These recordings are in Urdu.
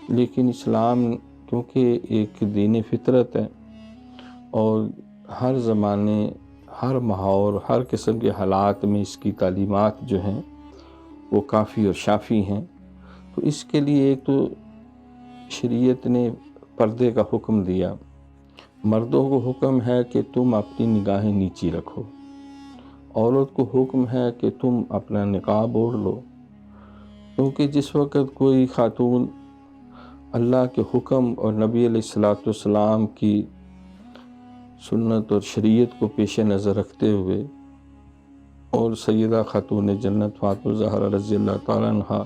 لیکن اسلام کیونکہ ایک دین فطرت ہے اور ہر زمانے، ہر ماحول، ہر قسم کے حالات میں اس کی تعلیمات جو ہیں وہ کافی اور شافی ہیں، تو اس کے لیے ایک تو شریعت نے پردے کا حکم دیا۔ مردوں کو حکم ہے کہ تم اپنی نگاہیں نیچی رکھو، عورت کو حکم ہے کہ تم اپنا نقاب اوڑھ لو، کیونکہ جس وقت کوئی خاتون اللہ کے حکم اور نبی علیہ السلام کی سنت اور شریعت کو پیش نظر رکھتے ہوئے اور سیدہ خاتون جنت فاطمہ زہرا رضی اللہ تعالیٰ عنہ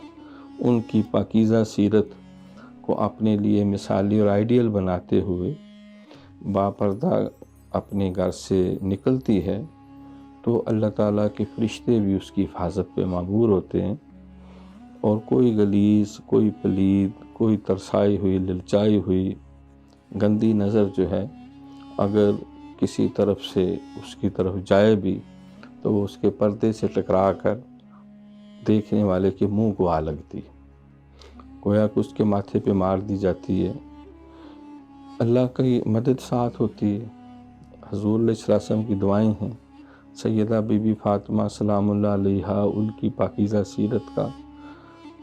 ان کی پاکیزہ سیرت کو اپنے لیے مثالی اور آئیڈیل بناتے ہوئے باپردہ اپنے گھر سے نکلتی ہے، تو اللہ تعالیٰ کے فرشتے بھی اس کی حفاظت پہ معمور ہوتے ہیں، اور کوئی غلیظ، کوئی پلید، کوئی ترسائی ہوئی، للچائی ہوئی گندی نظر جو ہے اگر کسی طرف سے اس کی طرف جائے بھی تو وہ اس کے پردے سے ٹکرا کر دیکھنے والے کے منہ کو آ لگتی، گویا کہ اس کے ماتھے پہ مار دی جاتی ہے۔ اللہ کی مدد ساتھ ہوتی ہے۔ حضور علیہ السلام کی دعائیں ہیں، سیدہ بی بی فاطمہ سلام اللہ علیہا ان کی پاکیزہ سیرت کا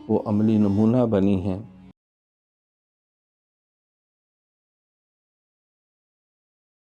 وہ عملی نمونہ بنی ہیں۔